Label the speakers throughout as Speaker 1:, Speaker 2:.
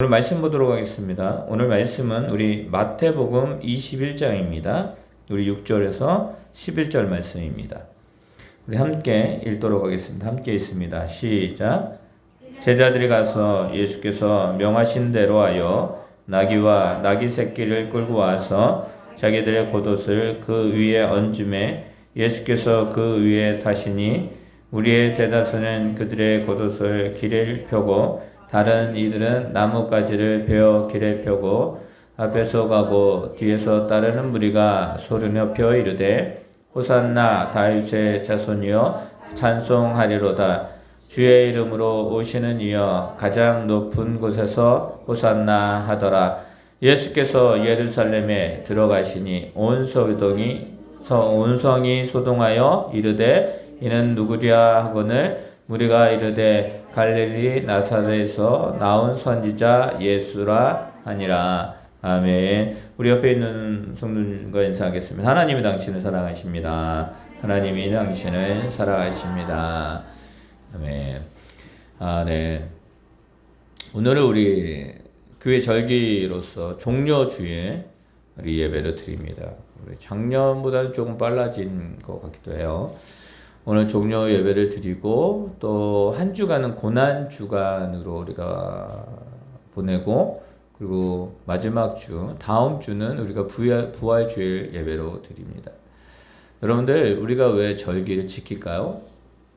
Speaker 1: 오늘 말씀 보도록 하겠습니다. 오늘 말씀은 우리 마태복음 21장입니다. 우리 6절에서 11절 말씀입니다. 우리 함께 읽도록 하겠습니다. 함께 있습니다. 시작. 제자들이 가서 예수께서 명하신 대로 하여 나귀와 나귀 새끼를 끌고 와서 자기들의 겉옷을 그 위에 얹음에 예수께서 그 위에 타시니 무리의 대다수는 그들의 겉옷을 길에 펴고 다른 이들은 나뭇가지를 베어 길에 펴고 앞에서 가고 뒤에서 따르는 무리가 소리 높여 이르되 호산나 다윗의 자손이여 찬송하리로다. 주의 이름으로 오시는 이여 가장 높은 곳에서 호산나 하더라. 예수께서 예루살렘에 들어가시니 온 성이 소동하여 이르되 이는 누구랴 하거늘 무리가 이르되 갈릴리 나사렛에서 나온 선지자 예수라 하니라. 아멘. 우리 옆에 있는 성도님과 인사하겠습니다. 하나님이 당신을 사랑하십니다. 하나님이 당신을 사랑하십니다. 아멘. 네. 오늘은 우리 교회 절기로서 종료주일 우리 예배를 드립니다. 우리 작년보다는 조금 빨라진 것 같기도 해요. 오늘 종료 예배를 드리고 또 한 주간은 고난 주간으로 우리가 보내고 그리고 마지막 주 다음 주는 우리가 부활주일 예배로 드립니다. 여러분들 우리가 왜 절기를 지킬까요?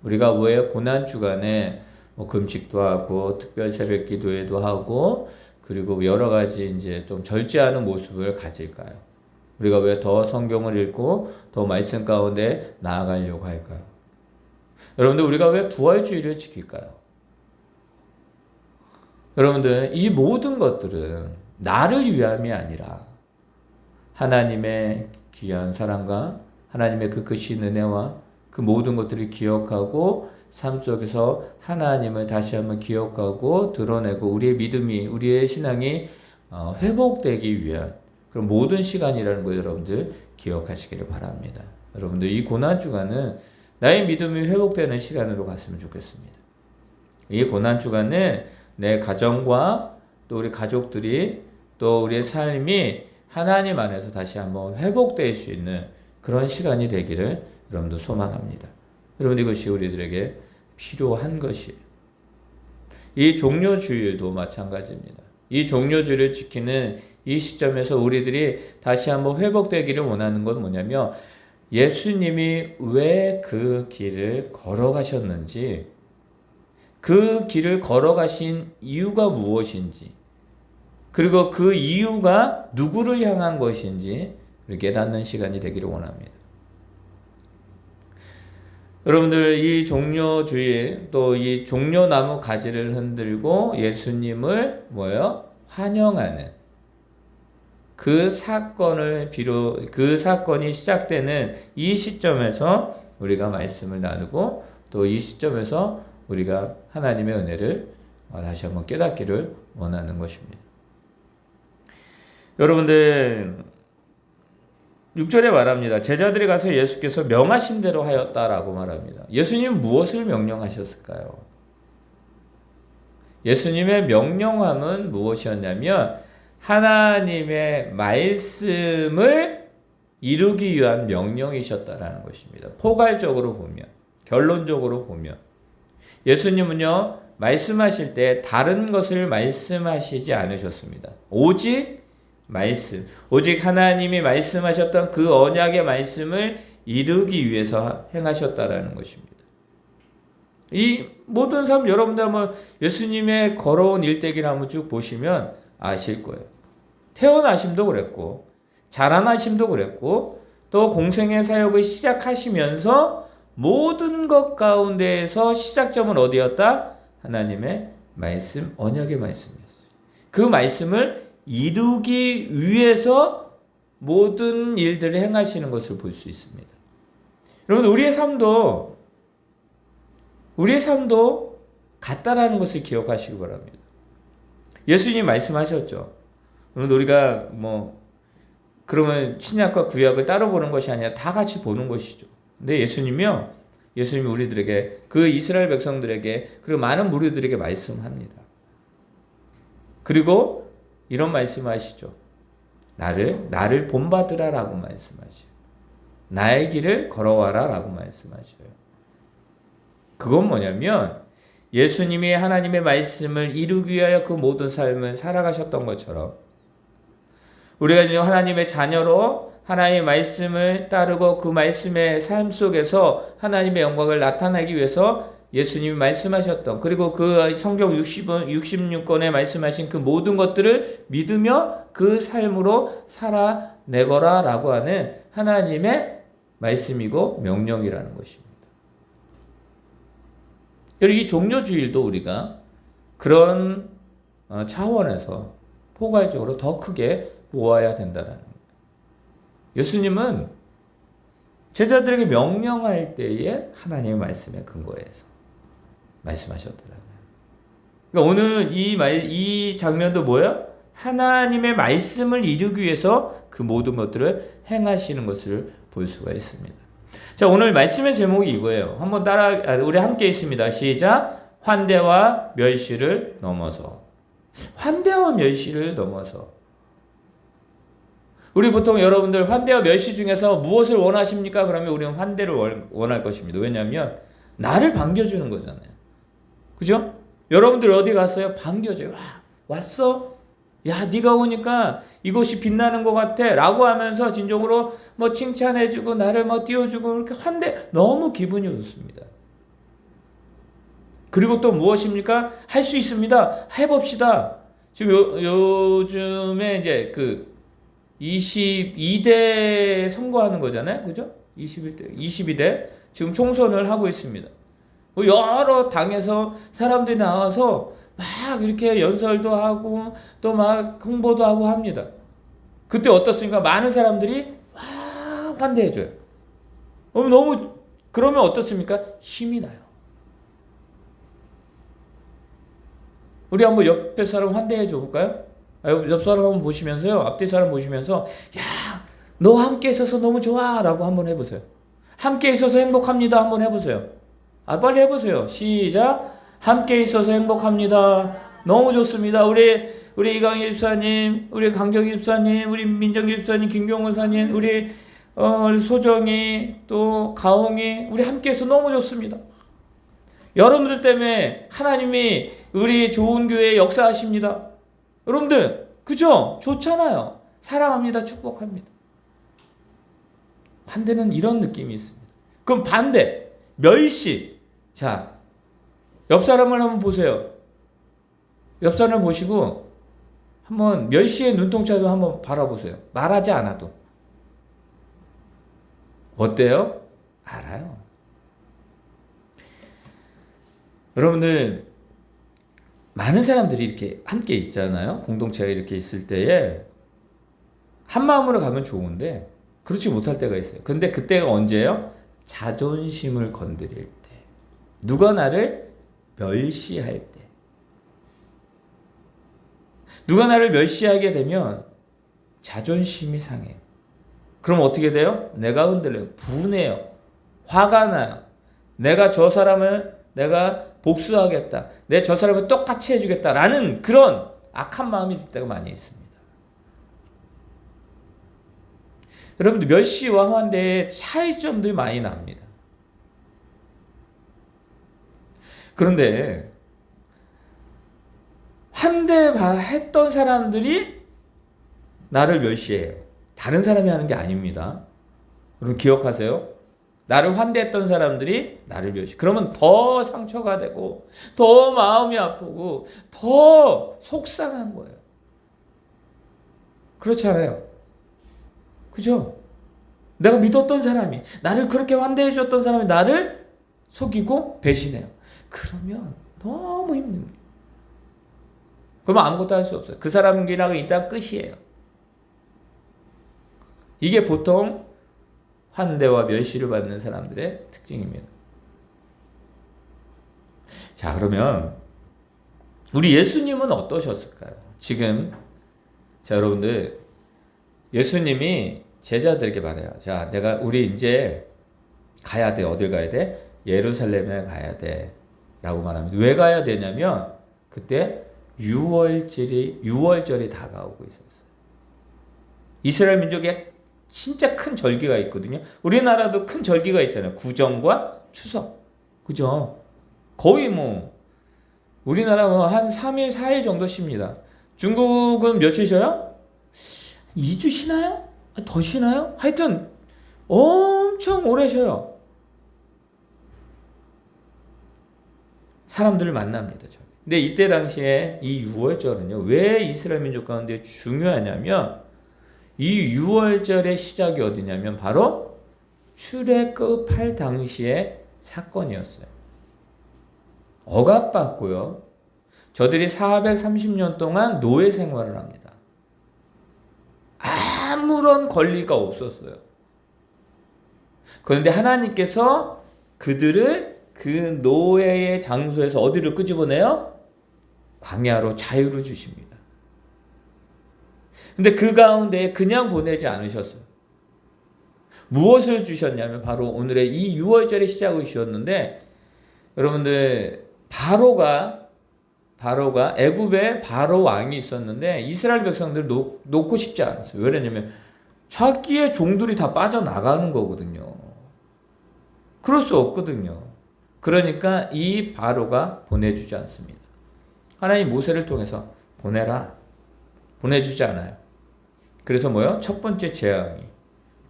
Speaker 1: 우리가 왜 고난 주간에 금식도 하고 특별 새벽 기도회도 하고 그리고 여러 가지 이제 좀 절제하는 모습을 가질까요? 우리가 왜 더 성경을 읽고 더 말씀 가운데 나아가려고 할까요? 여러분들 우리가 왜 부활주의를 지킬까요? 여러분들 이 모든 것들은 나를 위함이 아니라 하나님의 귀한 사랑과 하나님의 그 크신 은혜와 그 모든 것들을 기억하고 삶 속에서 하나님을 다시 한번 기억하고 드러내고 우리의 믿음이 우리의 신앙이 회복되기 위한 그런 모든 시간이라는 거 여러분들 기억하시기를 바랍니다. 여러분들 이 고난주간은 나의 믿음이 회복되는 시간으로 갔으면 좋겠습니다. 이 고난주간은 내 가정과 또 우리 가족들이 또 우리의 삶이 하나님 안에서 다시 한번 회복될 수 있는 그런 시간이 되기를 여러분도 소망합니다. 여러분 이것이 우리들에게 필요한 것이에요. 이 종료주일도 마찬가지입니다. 이 종료주일을 지키는 이 시점에서 우리들이 다시 한번 회복되기를 원하는 건 뭐냐면 예수님이 왜 그 길을 걸어가셨는지 그 길을 걸어가신 이유가 무엇인지 그리고 그 이유가 누구를 향한 것인지 깨닫는 시간이 되기를 원합니다. 여러분들 이 종료주일 또 이 종려나무 가지를 흔들고 예수님을 환영하는 그 사건이 시작되는 이 시점에서 우리가 말씀을 나누고 또 이 시점에서 우리가 하나님의 은혜를 다시 한번 깨닫기를 원하는 것입니다. 여러분들 6절에 말합니다. 제자들이 가서 예수께서 명하신 대로 하였다라고 말합니다. 예수님 무엇을 명령하셨을까요? 예수님의 명령함은 무엇이었냐면 하나님의 말씀을 이루기 위한 명령이셨다라는 것입니다. 포괄적으로 보면, 결론적으로 보면 예수님은요 말씀하실 때 다른 것을 말씀하시지 않으셨습니다. 오직 말씀, 오직 하나님이 말씀하셨던 그 언약의 말씀을 이루기 위해서 행하셨다라는 것입니다. 이 모든 삶 여러분들 한번 예수님의 걸어온 일대기를 한번 쭉 보시면 아실 거예요. 태어나심도 그랬고 자라나심도 그랬고 또 공생의 사역을 시작하시면서 모든 것 가운데에서 시작점은 어디였다? 하나님의 말씀, 언약의 말씀이었어요. 그 말씀을 이루기 위해서 모든 일들을 행하시는 것을 볼 수 있습니다. 여러분 우리의 삶도 같다라는 것을 기억하시기 바랍니다. 예수님이 말씀하셨죠. 그런데 우리가 그러면 신약과 구약을 따로 보는 것이 아니라 다 같이 보는 것이죠. 근데 예수님이 우리들에게 그 이스라엘 백성들에게 그리고 많은 무리들에게 말씀합니다. 그리고 이런 말씀하시죠. 나를 본받으라라고 말씀하셔요. 나의 길을 걸어와라라고 말씀하셔요. 그건 뭐냐면 예수님이 하나님의 말씀을 이루기 위하여 그 모든 삶을 살아가셨던 것처럼 우리가 지금 하나님의 자녀로 하나님의 말씀을 따르고 그 말씀의 삶 속에서 하나님의 영광을 나타내기 위해서 예수님이 말씀하셨던, 그리고 그 성경 66권에 말씀하신 그 모든 것들을 믿으며 그 삶으로 살아내거라 라고 하는 하나님의 말씀이고 명령이라는 것입니다. 이 종료주일도 우리가 그런 차원에서 포괄적으로 더 크게 보아야 된다는 거예요. 예수님은 제자들에게 명령할 때에 하나님의 말씀에 근거해서 말씀하셨더라고요. 그러니까 오늘 이 장면도 뭐예요? 하나님의 말씀을 이루기 위해서 그 모든 것들을 행하시는 것을 볼 수가 있습니다. 자, 오늘 말씀의 제목이 이거예요. 한번 우리 함께 있습니다. 시작. 환대와 멸시를 넘어서. 환대와 멸시를 넘어서. 우리 보통 여러분들 환대와 멸시 중에서 무엇을 원하십니까? 그러면 우리는 환대를 원할 것입니다. 왜냐하면 나를 반겨주는 거잖아요. 그죠? 여러분들 어디 갔어요? 반겨줘요. 왔어? 야, 네가 오니까 이곳이 빛나는 것 같아 라고 하면서 진정으로 칭찬해주고 나를 띄워주고 이렇게 환대, 너무 기분이 좋습니다. 그리고 또 무엇입니까? 할 수 있습니다. 해봅시다. 지금 요즘에 이제 22대 선거하는 거잖아요. 그죠? 22대. 지금 총선을 하고 있습니다. 여러 당에서 사람들이 나와서 막 이렇게 연설도 하고 또 막 홍보도 하고 합니다. 그때 어떻습니까? 많은 사람들이 막 환대해줘요. 너무, 그러면 어떻습니까? 힘이 나요. 우리 한번 옆에 사람 환대해줘 볼까요? 옆 사람 한번 보시면서요. 앞뒤 사람 보시면서 야, 너 함께 있어서 너무 좋아 라고 한번 해보세요. 함께 있어서 행복합니다 한번 해보세요. 빨리 해보세요. 시작. 함께 있어서 행복합니다. 너무 좋습니다. 우리 이강희 집사님, 우리 강정희 집사님, 우리 민정기 집사님, 김경호 사님, 우리 소정이, 또 가홍이, 우리 함께해서 너무 좋습니다. 여러분들 때문에 하나님이 우리 좋은 교회에 역사하십니다. 여러분들, 그죠? 좋잖아요. 사랑합니다. 축복합니다. 반대는 이런 느낌이 있습니다. 그럼 반대, 멸시. 자, 옆 사람을 한번 보세요. 옆 사람을 보시고 한번 멸시의 눈동자도 한번 바라보세요. 말하지 않아도. 어때요? 알아요. 여러분들, 많은 사람들이 이렇게 함께 있잖아요. 공동체가 이렇게 있을 때에 한 마음으로 가면 좋은데 그렇지 못할 때가 있어요. 근데 그때가 언제예요? 자존심을 건드릴 때. 누가 나를 멸시할 때. 누가 나를 멸시하게 되면 자존심이 상해요. 그럼 어떻게 돼요? 내가 흔들려요. 분해요. 화가 나요. 내가 저 사람을 복수하겠다. 내가 저 사람을 똑같이 해주겠다라는 그런 악한 마음이 들 때가 많이 있습니다. 여러분들, 멸시와 환대의 차이점들이 많이 납니다. 그런데 환대했던 사람들이 나를 멸시해요. 다른 사람이 하는 게 아닙니다. 여러분 기억하세요? 나를 환대했던 사람들이 나를 멸시. 그러면 더 상처가 되고 더 마음이 아프고 더 속상한 거예요. 그렇지 않아요? 그죠? 내가 믿었던 사람이, 나를 그렇게 환대해 줬던 사람이 나를 속이고 배신해요. 그러면 너무 힘듭니다. 그러면 아무것도 할 수 없어요. 그 사람이랑 일단 끝이에요. 이게 보통 환대와 멸시를 받는 사람들의 특징입니다. 자, 그러면 우리 예수님은 어떠셨을까요? 지금 자, 여러분들, 예수님이 제자들에게 말해요. 자, 우리 이제 가야 돼. 어딜 가야 돼? 예루살렘에 가야 돼. 라고 말합니다. 왜 가야 되냐면 그때 유월절이 다가오고 있었어요. 이스라엘 민족에 진짜 큰 절기가 있거든요. 우리나라도 큰 절기가 있잖아요. 구정과 추석. 그죠? 거의 우리나라 한 3일, 4일 정도 쉽니다. 중국은 며칠 쉬어요? 2주 쉬나요? 더 쉬나요? 하여튼 엄청 오래 쉬어요. 사람들을 만납니다. 근데 이때 당시에 이 유월절은요, 왜 이스라엘 민족 가운데 중요하냐면, 이 유월절의 시작이 어디냐면 바로 출애굽할 당시의 사건이었어요. 억압받고요. 저들이 430년 동안 노예 생활을 합니다. 아무런 권리가 없었어요. 그런데 하나님께서 그들을 그 노예의 장소에서 어디를 끄집어내요? 광야로 자유를 주십니다. 근데 그 가운데 그냥 보내지 않으셨어요. 무엇을 주셨냐면 바로 오늘의 이 6월절의 시작을 주셨는데, 여러분들 바로가 애굽에 바로 왕이 있었는데 이스라엘 백성들을 놓고 싶지 않았어요. 왜냐면 자기의 종들이 다 빠져나가는 거거든요. 그럴 수 없거든요. 그러니까 이 바로가 보내주지 않습니다. 하나님 모세를 통해서 보내라. 보내주지 않아요. 그래서 뭐요? 첫 번째 재앙이,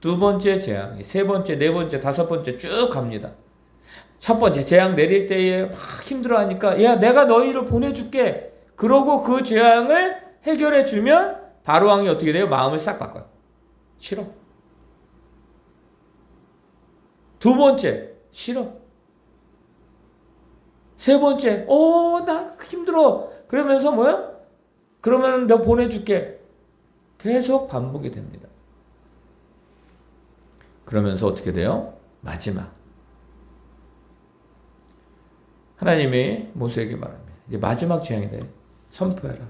Speaker 1: 두 번째 재앙이, 세 번째, 네 번째, 다섯 번째 쭉 갑니다. 첫 번째 재앙 내릴 때에 막 힘들어하니까 야 내가 너희를 보내줄게. 그러고 그 재앙을 해결해 주면 바로 왕이 어떻게 돼요? 마음을 싹 바꿔요. 싫어. 두 번째 싫어. 세 번째 나 힘들어. 그러면서 뭐야? 그러면 내가 보내줄게. 계속 반복이 됩니다. 그러면서 어떻게 돼요? 마지막 하나님이 모세에게 말합니다. 이제 마지막 재앙이다. 선포해라.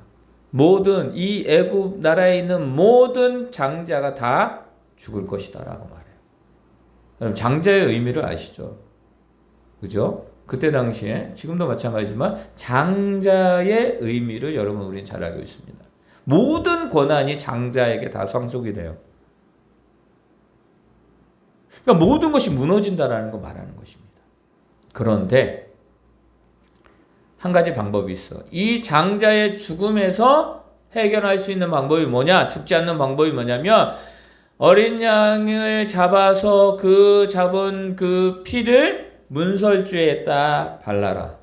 Speaker 1: 모든 이 애굽 나라에 있는 모든 장자가 다 죽을 것이다 라고 말해요. 여러분 장자의 의미를 아시죠? 그죠? 그때 당시에 지금도 마찬가지지만 장자의 의미를 여러분 우리는 잘 알고 있습니다. 모든 권한이 장자에게 다 상속이 돼요. 그러니까 모든 것이 무너진다라는 거 말하는 것입니다. 그런데 한 가지 방법이 있어. 이 장자의 죽음에서 해결할 수 있는 방법이 뭐냐? 죽지 않는 방법이 뭐냐면 어린 양을 잡아서 그 잡은 그 피를 문설주에다 발라라.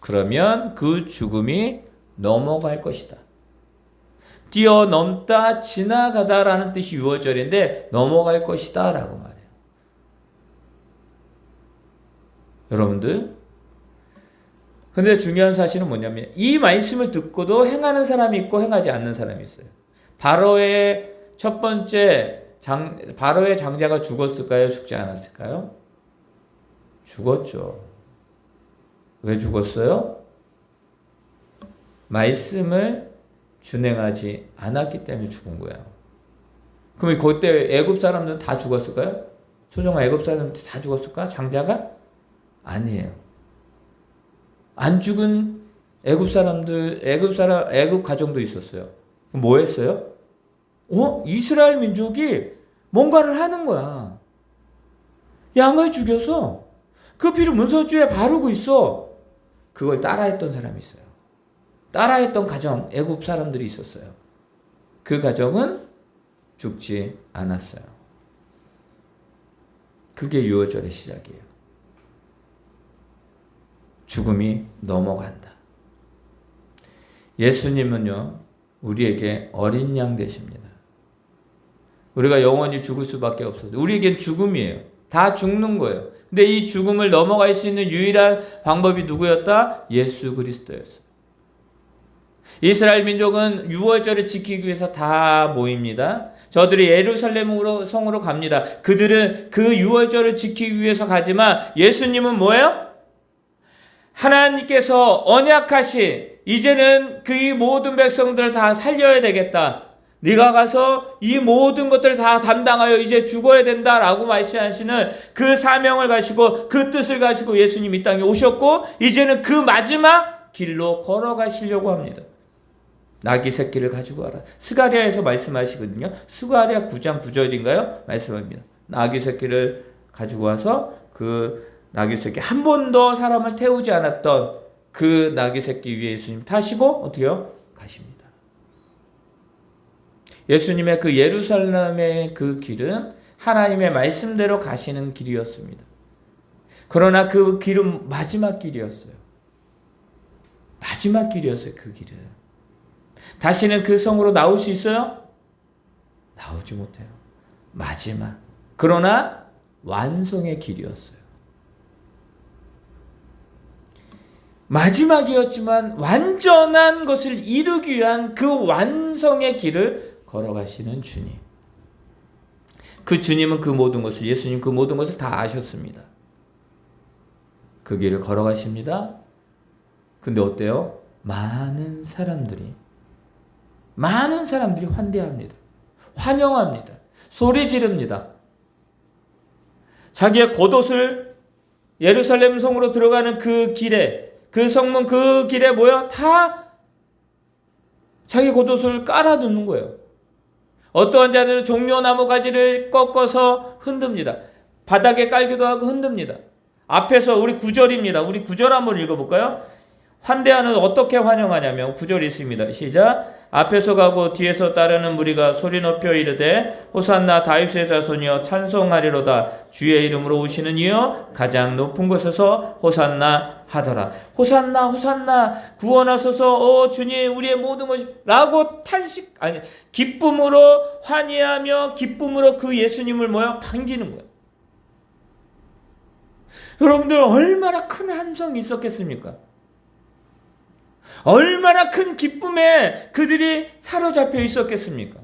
Speaker 1: 그러면 그 죽음이 넘어갈 것이다. 뛰어넘다, 지나가다라는 뜻이 6월절인데 넘어갈 것이다 라고 말해요. 여러분들, 근데 중요한 사실은 뭐냐면 이 말씀을 듣고도 행하는 사람이 있고 행하지 않는 사람이 있어요. 바로의 첫 번째 바로의 장자가 죽었을까요? 죽지 않았을까요? 죽었죠. 왜 죽었어요? 말씀을 준행하지 않았기 때문에 죽은 거예요. 그럼 그때 애굽 사람들은 다 죽었을까요? 소정아, 애굽 사람들 다 죽었을까? 장자가? 아니에요. 안 죽은 애굽 사람들, 애굽 가정도 있었어요. 뭐 했어요? 이스라엘 민족이 뭔가를 하는 거야. 양을 죽여서 그 피를 문설주에 바르고 있어. 그걸 따라했던 사람이 있어요. 따라했던 가정, 애굽 사람들이 있었어요. 그 가정은 죽지 않았어요. 그게 유월절의 시작이에요. 죽음이 넘어간다. 예수님은요, 우리에게 어린 양 되십니다. 우리가 영원히 죽을 수밖에 없어요. 우리에겐 죽음이에요. 다 죽는 거예요. 근데 이 죽음을 넘어갈 수 있는 유일한 방법이 누구였다? 예수 그리스도였어요. 이스라엘 민족은 유월절을 지키기 위해서 다 모입니다. 저들이 예루살렘으로 성으로 갑니다. 그들은 그 유월절을 지키기 위해서 가지만 예수님은 뭐예요? 하나님께서 언약하신 이제는 그 모든 백성들을 다 살려야 되겠다. 네가 가서 이 모든 것들을 다 담당하여 이제 죽어야 된다라고 말씀하시는 그 사명을 가지고 그 뜻을 가지고 예수님 이 땅에 오셨고 이제는 그 마지막 길로 걸어가시려고 합니다. 나귀 새끼를 가지고 와라. 스가랴에서 말씀하시거든요. 스가랴 9장 9절인가요? 말씀합니다. 나귀 새끼를 가지고 와서 그 나귀 새끼, 한 번도 사람을 태우지 않았던 그 나귀 새끼 위에 예수님 타시고 어떻게요? 가십니다. 예수님의 그 예루살렘의 그 길은 하나님의 말씀대로 가시는 길이었습니다. 그러나 그 길은 마지막 길이었어요. 마지막 길이었어요. 그 길은. 다시는 그 성으로 나올 수 있어요? 나오지 못해요. 마지막. 그러나 완성의 길이었어요. 마지막이었지만 완전한 것을 이루기 위한 그 완성의 길을 걸어가시는 주님. 그 주님은 그 모든 것을, 예수님 그 모든 것을 다 아셨습니다. 그 길을 걸어가십니다. 근데 어때요? 많은 사람들이 환대합니다. 환영합니다. 소리 지릅니다. 자기의 겉옷을 예루살렘 성으로 들어가는 그 길에, 그 성문 그 길에 모여 다 자기 겉옷을 깔아두는 거예요. 어떠한 자들은 종려나무 가지를 꺾어서 흔듭니다. 바닥에 깔기도 하고 흔듭니다. 앞에서 우리 9절입니다. 우리 9절 한번 읽어볼까요? 환대하는 어떻게 환영하냐면 9절이 있습니다. 시작. 앞에서 가고 뒤에서 따르는 무리가 소리 높여 이르되 호산나 다윗의 자손이여 찬송하리로다. 주의 이름으로 오시는 이여 가장 높은 곳에서 호산나 하더라. 호산나 호산나 구원하소서 주님 우리의 모든 것이 라고 기쁨으로 환희하며 기쁨으로 그 예수님을 모여 반기는 거예요. 여러분들 얼마나 큰 함성이 있었겠습니까? 얼마나 큰 기쁨에 그들이 사로잡혀 있었겠습니까?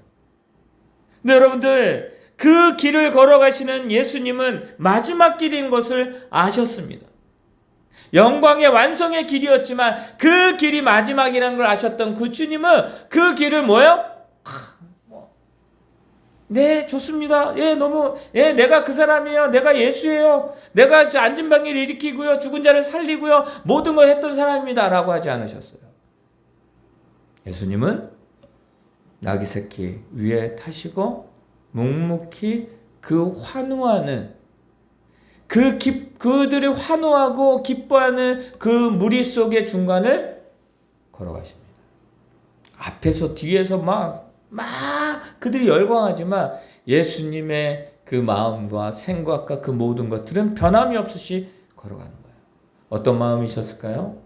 Speaker 1: 근데 여러분들 그 길을 걸어가시는 예수님은 마지막 길인 것을 아셨습니다. 영광의 완성의 길이었지만 그 길이 마지막이라는 걸 아셨던 그 주님은 그 길을 뭐예요? 네, 좋습니다. 내가 그 사람이에요. 내가 예수예요. 내가 안진병을 일으키고요. 죽은 자를 살리고요. 모든 걸 했던 사람입니다. 라고 하지 않으셨어요. 예수님은 나귀 새끼 위에 타시고 묵묵히 그 환호하는 그들이 환호하고 기뻐하는 그 무리 속의 중간을 걸어가십니다. 앞에서 뒤에서 막 그들이 열광하지만 예수님의 그 마음과 생각과 그 모든 것들은 변함이 없이 걸어가는 거예요. 어떤 마음이셨을까요?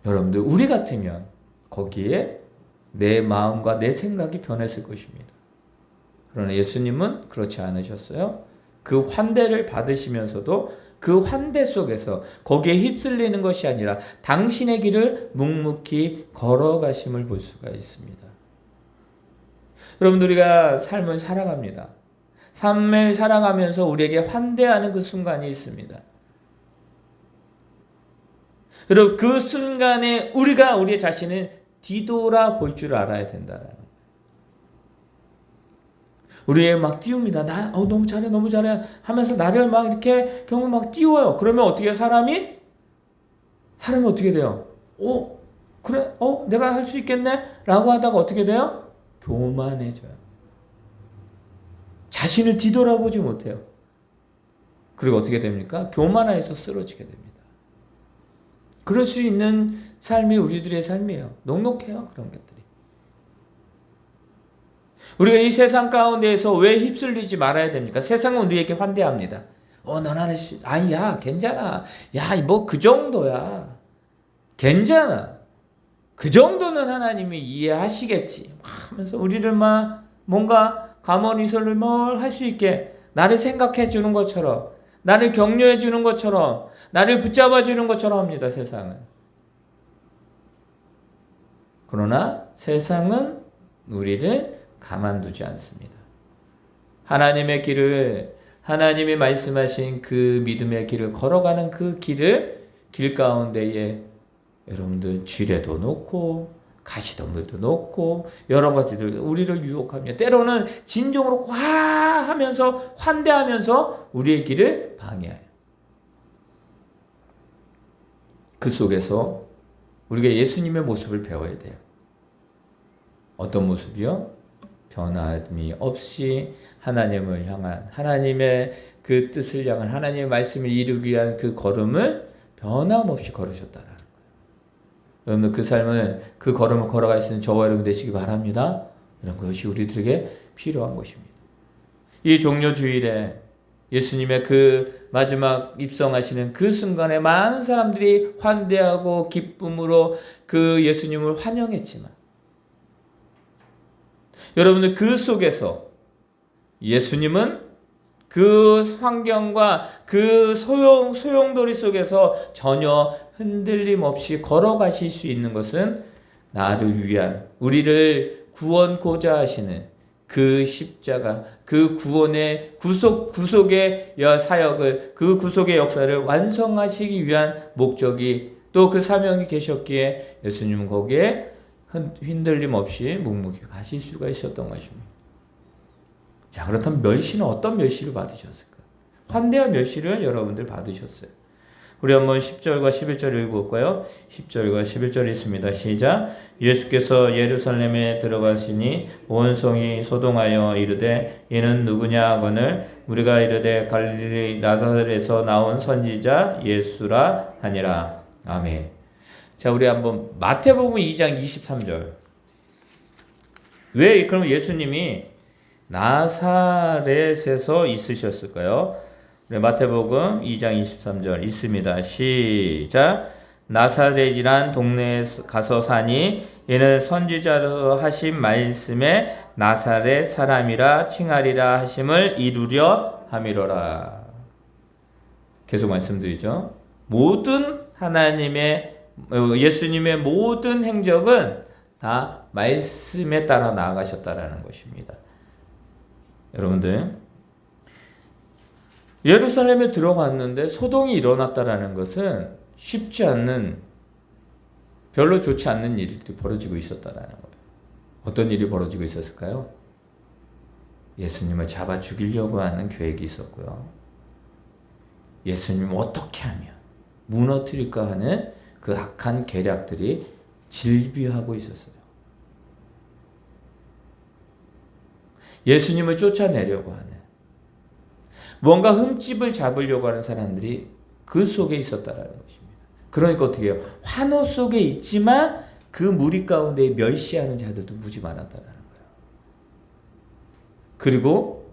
Speaker 1: 여러분들 우리 같으면 거기에 내 마음과 내 생각이 변했을 것입니다. 그러나 예수님은 그렇지 않으셨어요. 그 환대를 받으시면서도 그 환대 속에서 거기에 휩쓸리는 것이 아니라 당신의 길을 묵묵히 걸어가심을 볼 수가 있습니다. 여러분들 우리가 삶을 살아갑니다. 삶을 살아가면서 우리에게 환대하는 그 순간이 있습니다. 여러분 그 순간에 우리가 우리의 자신을 뒤돌아볼 줄 알아야 된다는 거예요. 우리 막 띄웁니다. 나 너무 잘해 너무 잘해 하면서 나를 막 이렇게 경우 막 띄워요. 그러면 어떻게 사람이 어떻게 돼요? 그래? 내가 할 수 있겠네? 라고 하다가 어떻게 돼요? 교만해져요. 자신을 뒤돌아보지 못해요. 그리고 어떻게 됩니까? 교만해서 쓰러지게 됩니다. 그럴 수 있는 삶이 우리들의 삶이에요. 녹록해요. 그런 것들이. 우리가 이 세상 가운데에서 왜 휩쓸리지 말아야 됩니까? 세상은 우리에게 환대합니다. 넌 할 수, 아니야, 괜찮아. 야, 뭐 그 정도야. 괜찮아. 그 정도는 하나님이 이해하시겠지. 하면서 우리를 막 뭔가 가만히서를 뭘 할 수 있게 나를 생각해 주는 것처럼, 나를 격려해 주는 것처럼, 나를 붙잡아 주는 것처럼 합니다. 세상은. 그러나 세상은 우리를 가만두지 않습니다. 하나님의 길을, 하나님이 말씀하신 그 믿음의 길을 걸어가는 그 길을 길 가운데에 여러분들 쥐레도 놓고 가시덤불도 놓고 여러 가지들 우리를 유혹하며 때로는 진정으로 화하면서 환대하면서 우리의 길을 방해해요. 그 속에서 우리가 예수님의 모습을 배워야 돼요. 어떤 모습이요? 변함이 없이 하나님을 향한, 하나님의 그 뜻을 향한, 하나님의 말씀을 이루기 위한 그 걸음을 변함없이 걸으셨다라는 거예요. 여러분들 그 삶을, 그 걸음을 걸어갈 수 있는 저와 여러분 되시기 바랍니다. 이런 것이 우리들에게 필요한 것입니다. 이 종료주일에 예수님의 그 마지막 입성하시는 그 순간에 많은 사람들이 환대하고 기쁨으로 그 예수님을 환영했지만, 여러분들 그 속에서 예수님은 그 환경과 그 소용돌이 속에서 전혀 흔들림 없이 걸어가실 수 있는 것은 나를 위한, 우리를 구원코자 하시는 그 십자가, 그 구원의 구속의 사역을, 그 구속의 역사를 완성하시기 위한 목적이, 또 그 사명이 계셨기에 예수님은 거기에 흔들림 없이 묵묵히 가실 수가 있었던 것입니다. 자, 그렇다면 멸시는 어떤 멸시를 받으셨을까? 환대와 멸시를 여러분들 받으셨어요. 우리 한번 10절과 11절 읽어볼까요? 10절과 11절 있습니다. 시작. 예수께서 예루살렘에 들어가시니 온 성이 소동하여 이르되 이는 누구냐 하거늘 우리가 이르되 갈릴리 나사렛에서 나온 선지자 예수라 하니라. 아멘. 자, 우리 한번 마태복음 2장 23절. 왜 그럼 예수님이 나사렛에서 있으셨을까요? 마태복음 2장 23절 있습니다. 시작. 나사렛이란 동네에 가서 사니 이는 선지자로 하신 말씀에 나사렛 사람이라 칭하리라 하심을 이루려 함이로라. 계속 말씀드리죠. 모든 예수님의 모든 행적은 다 말씀에 따라 나아가셨다라는 것입니다. 여러분들, 예루살렘에 들어갔는데 소동이 일어났다라는 것은 쉽지 않는, 별로 좋지 않는 일들이 벌어지고 있었다라는 거예요. 어떤 일이 벌어지고 있었을까요? 예수님을 잡아 죽이려고 하는 계획이 있었고요. 예수님을 어떻게 하면 무너뜨릴까 하는 그 악한 계략들이 질비하고 있었어요. 예수님을 쫓아내려고 하는, 뭔가 흠집을 잡으려고 하는 사람들이 그 속에 있었다라는 것입니다. 그러니까 어떻게 해요? 환호 속에 있지만 그 무리 가운데 멸시하는 자들도 무지 많았다라는 거예요. 그리고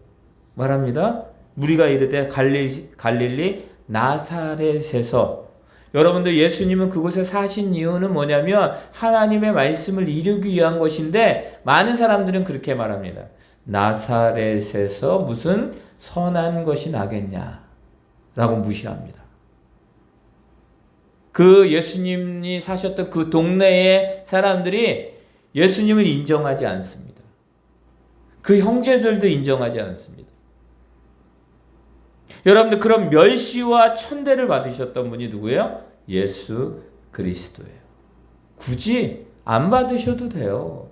Speaker 1: 말합니다. 무리가 이르되 갈릴리 나사렛에서, 여러분들 예수님은 그곳에 사신 이유는 뭐냐면 하나님의 말씀을 이루기 위한 것인데, 많은 사람들은 그렇게 말합니다. 나사렛에서 무슨 선한 것이 나겠냐 라고 무시합니다. 그 예수님이 사셨던 그 동네의 사람들이 예수님을 인정하지 않습니다. 그 형제들도 인정하지 않습니다. 여러분들, 그런 멸시와 천대를 받으셨던 분이 누구예요? 예수 그리스도예요. 굳이 안 받으셔도 돼요.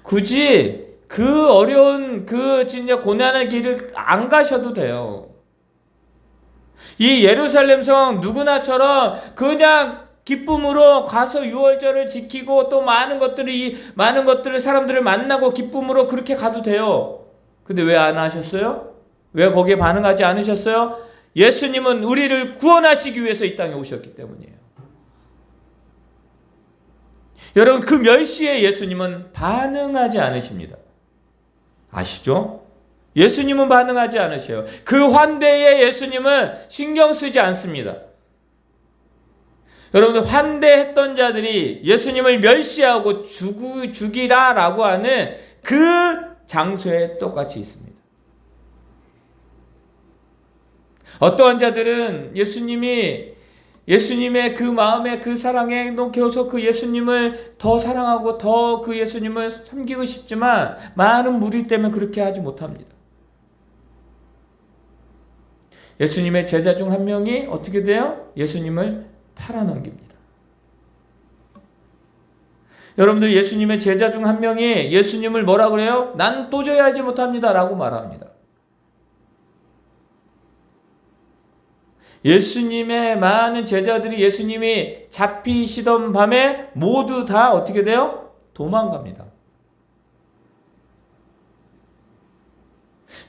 Speaker 1: 굳이 그 어려운, 그 진짜 고난의 길을 안 가셔도 돼요. 이 예루살렘 성 누구나처럼 그냥 기쁨으로 가서 유월절을 지키고 또 많은 것들을 사람들을 만나고 기쁨으로 그렇게 가도 돼요. 근데 왜 안 하셨어요? 왜 거기에 반응하지 않으셨어요? 예수님은 우리를 구원하시기 위해서 이 땅에 오셨기 때문이에요. 여러분, 그 멸시에 예수님은 반응하지 않으십니다. 아시죠? 예수님은 반응하지 않으셔요. 그 환대에 예수님은 신경 쓰지 않습니다. 여러분들, 환대했던 자들이 예수님을 멸시하고 죽이라라고 하는 그 장소에 똑같이 있습니다. 어떠한 자들은 예수님의 그 마음에, 그 사랑에 녹여서 그 예수님을 더 사랑하고 더 그 예수님을 섬기고 싶지만 많은 무리 때문에 그렇게 하지 못합니다. 예수님의 제자 중 한 명이 어떻게 돼요? 예수님을 팔아넘깁니다. 여러분들, 예수님의 제자 중 한 명이 예수님을 뭐라 그래요? 난 도저히 알지 못합니다 라고 말합니다. 예수님의 많은 제자들이 예수님이 잡히시던 밤에 모두 다 어떻게 돼요? 도망갑니다.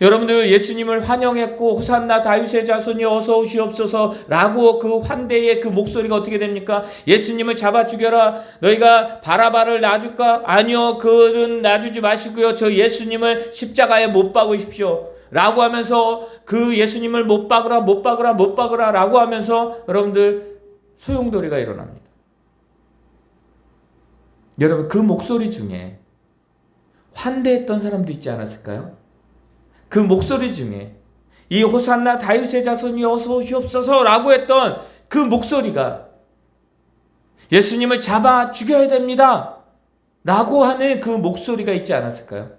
Speaker 1: 여러분들 예수님을 환영했고 호산나 다윗의 자손이 어서 오시옵소서 라고 그 환대의 그 목소리가 어떻게 됩니까? 예수님을 잡아 죽여라. 너희가 바라바를 놔줄까? 아니요, 그는 놔주지 마시고요. 저 예수님을 십자가에 못 박으십시오 라고 하면서 그 예수님을 못 박으라 라고 하면서 여러분들 소용돌이가 일어납니다. 여러분 그 목소리 중에 환대했던 사람도 있지 않았을까요? 그 목소리 중에 이 호산나 다윗의 자손이 어서 오시옵소서 라고 했던 그 목소리가 예수님을 잡아 죽여야 됩니다 라고 하는 그 목소리가 있지 않았을까요?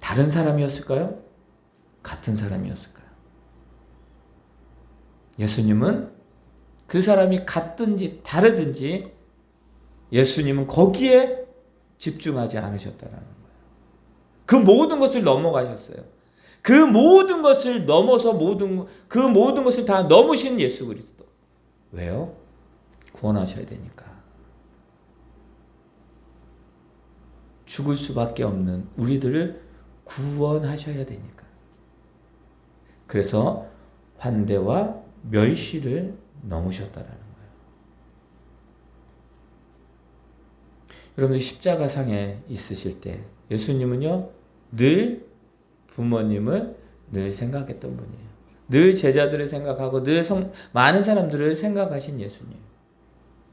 Speaker 1: 다른 사람이었을까요? 같은 사람이었을까요? 예수님은 그 사람이 같든지 다르든지 예수님은 거기에 집중하지 않으셨다라는 거예요. 그 모든 것을 넘어가셨어요. 그 모든 것을 넘어서 그 모든 것을 다 넘으신 예수 그리스도. 왜요? 구원하셔야 되니까. 죽을 수밖에 없는 우리들을 구원하셔야 되니까. 그래서 환대와 멸시를 넘으셨다라는 거예요. 여러분들 십자가상에 있으실 때 예수님은요 늘 부모님을 늘 생각했던 분이에요. 늘 제자들을 생각하고 늘 많은 사람들을 생각하신 예수님.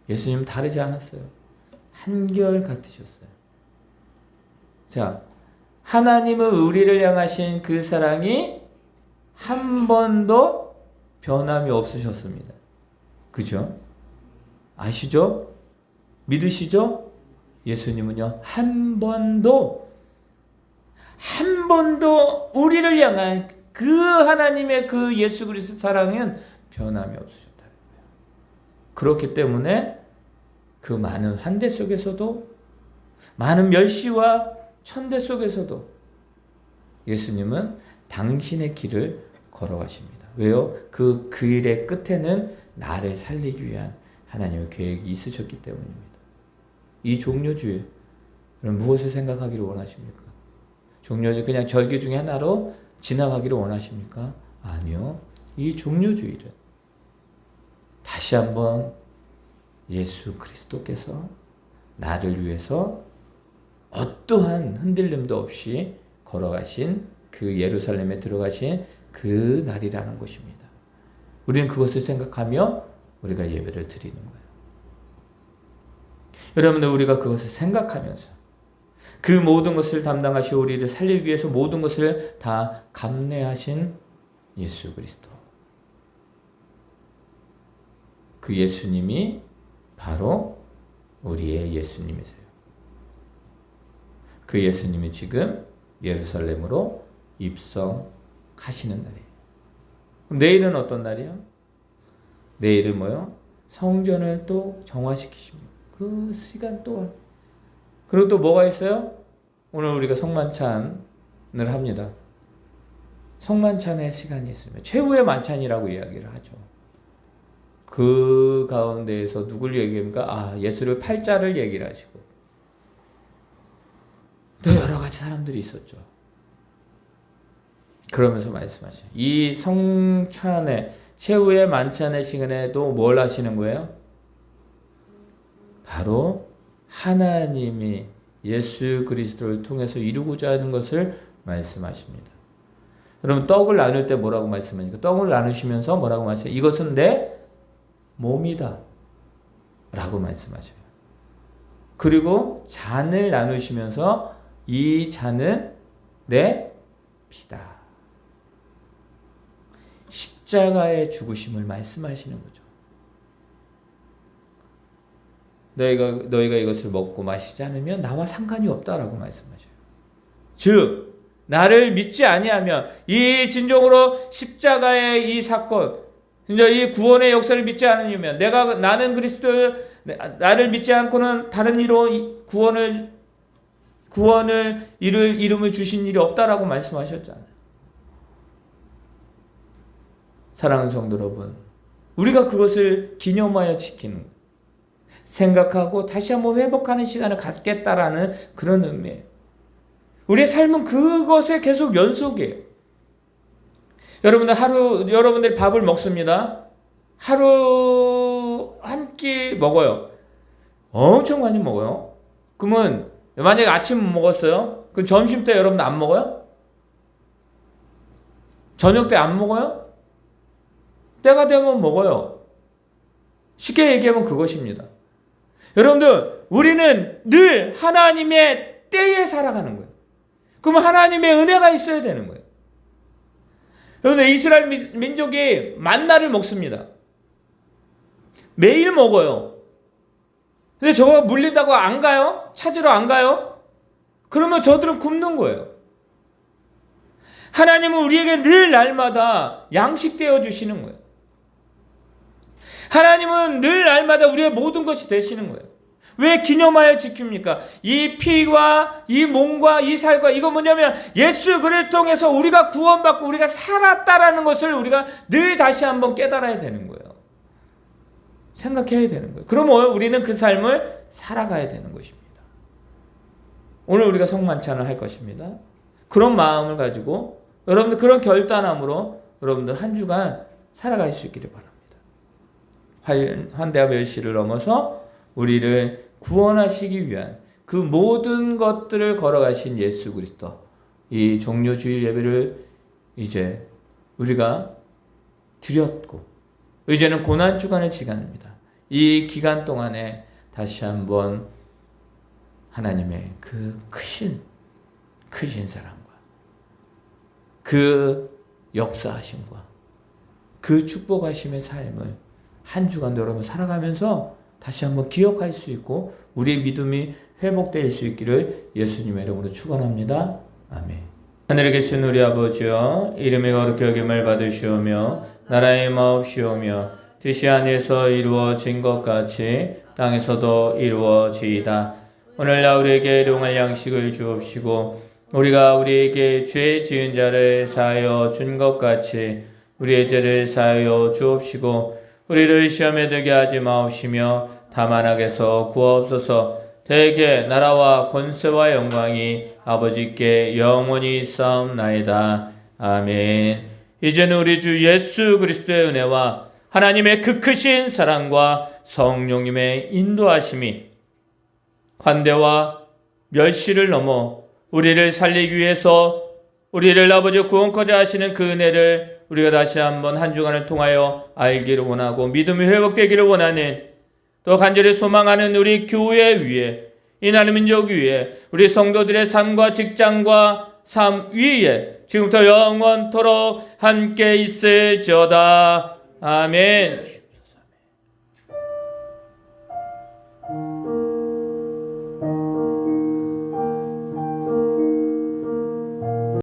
Speaker 1: 예수님은 다르지 않았어요. 한결 같으셨어요. 자, 하나님은 우리를 향하신 그 사랑이 한 번도 변함이 없으셨습니다. 그죠? 아시죠? 믿으시죠? 예수님은요 한 번도 우리를 향한 그 하나님의 그 예수 그리스도 사랑은 변함이 없으셨다는 거예요. 그렇기 때문에 그 많은 환대 속에서도 많은 멸시와 천대 속에서도 예수님은 당신의 길을 걸어가십니다. 왜요? 그 길의 끝에는 나를 살리기 위한 하나님의 계획이 있으셨기 때문입니다. 이 종료주일 무엇을 생각하기를 원하십니까? 종료주일 그냥 절기 중에 하나로 지나가기를 원하십니까? 아니요. 이 종료주일은 다시 한번 예수 그리스도께서 나를 위해서 어떠한 흔들림도 없이 걸어가신 그 예루살렘에 들어가신 그 날이라는 것입니다. 우리는 그것을 생각하며 우리가 예배를 드리는 거예요. 여러분들 우리가 그것을 생각하면서 그 모든 것을 담당하시고 우리를 살리기 위해서 모든 것을 다 감내하신 예수 그리스도. 그 예수님이 바로 우리의 예수님이세요. 그 예수님이 지금 예루살렘으로 입성하시는 날이에요. 그럼 내일은 어떤 날이요? 내일은 뭐요? 성전을 또 정화시키십니다. 그 시간 동안. 그리고 또 뭐가 있어요? 오늘 우리가 성만찬을 합니다. 성만찬의 시간이 있습니다. 최후의 만찬이라고 이야기를 하죠. 그 가운데에서 누굴 얘기합니까? 예수를 팔자를 얘기를 하시고 또 여러 가지 사람들이 있었죠. 그러면서 말씀하셔요. 이 성찬의 최후의 만찬의 시간에도 뭘 하시는 거예요? 바로 하나님이 예수 그리스도를 통해서 이루고자 하는 것을 말씀하십니다. 여러분 떡을 나눌 때 뭐라고 말씀하니까? 떡을 나누시면서 뭐라고 말씀하세요? 이것은 내 몸이다 라고 말씀하셔요. 그리고 잔을 나누시면서 이 잔은 내 피다. 십자가의 죽으심을 말씀하시는 거죠. 너희가 이것을 먹고 마시지 않으면 나와 상관이 없다라고 말씀하셔요. 즉 나를 믿지 아니하면 이 진정으로 십자가의 이 사건, 이 구원의 역사를 믿지 않으면 나는 그리스도 나를 믿지 않고는 다른 이로 구원을 이름을 주신 일이 없다라고 말씀하셨잖아요. 사랑하는 성도 여러분, 우리가 그것을 기념하여 지키는 거예요. 생각하고 다시 한번 회복하는 시간을 갖겠다라는 그런 의미예요. 우리의 삶은 그것의 계속 연속이에요. 여러분들이 밥을 먹습니다. 하루 한 끼 먹어요. 엄청 많이 먹어요. 그러면 만약에 아침 먹었어요? 그럼 점심 때 여러분들 안 먹어요? 저녁 때 안 먹어요? 때가 되면 먹어요. 쉽게 얘기하면 그것입니다. 여러분들, 우리는 늘 하나님의 때에 살아가는 거예요. 그러면 하나님의 은혜가 있어야 되는 거예요. 여러분들, 이스라엘 민족이 만나를 먹습니다. 매일 먹어요. 근데 저거 물린다고 안 가요? 찾으러 안 가요? 그러면 저들은 굶는 거예요. 하나님은 우리에게 늘 날마다 양식 되어 주시는 거예요. 하나님은 늘 날마다 우리의 모든 것이 되시는 거예요. 왜 기념하여 지킵니까? 이 피와 이 몸과 이 살과, 이거 뭐냐면 예수 그리스도를 통해서 우리가 구원받고 우리가 살았다라는 것을 우리가 늘 다시 한번 깨달아야 되는 거예요. 생각해야 되는 거예요. 그러면 우리는 그 삶을 살아가야 되는 것입니다. 오늘 우리가 성만찬을 할 것입니다. 그런 마음을 가지고 여러분들, 그런 결단함으로 여러분들 한 주간 살아갈 수 있기를 바랍니다. 환대와 멸시를 넘어서 우리를 구원하시기 위한 그 모든 것들을 걸어가신 예수 그리스도, 이 종료주일 예배를 이제 우리가 드렸고, 이제는 고난주간의 시간입니다. 이 기간 동안에 다시 한번 하나님의 그 크신 사랑과 그 역사하심과 그 축복하심의 삶을 한 주간 여러분 살아가면서 다시 한번 기억할 수 있고 우리의 믿음이 회복될 수 있기를 예수님의 이름으로 축원합니다. 아멘. 하늘에 계신 우리 아버지여, 이름이 거룩히 여김을 받으시오며 나라의 마옵시오며 뜻이 하늘에서 이루어진 것 같이 땅에서도 이루어지이다. 오늘날 우리에게 일용할 양식을 주옵시고 우리가 우리에게 죄 지은 자를 사하여 준 것 같이 우리의 죄를 사하여 주옵시고 우리를 시험에 들게 하지 마옵시며 다만 악에서 구하옵소서. 대개 나라와 권세와 영광이 아버지께 영원히 있사옵나이다. 아멘. 이제는 우리 주 예수 그리스도의 은혜와 하나님의 그 크신 사랑과 성령님의 인도하심이 관대와 멸시를 넘어 우리를 살리기 위해서 우리를 아버지 구원코자 하시는 그 은혜를 우리가 다시 한번 한 주간을 통하여 알기를 원하고 믿음이 회복되기를 원하는, 또 간절히 소망하는 우리 교회 위에, 이 나라 민족 위에, 우리 성도들의 삶과 직장과 삶 위에 지금부터 영원토록 함께 있을지어다. 아멘.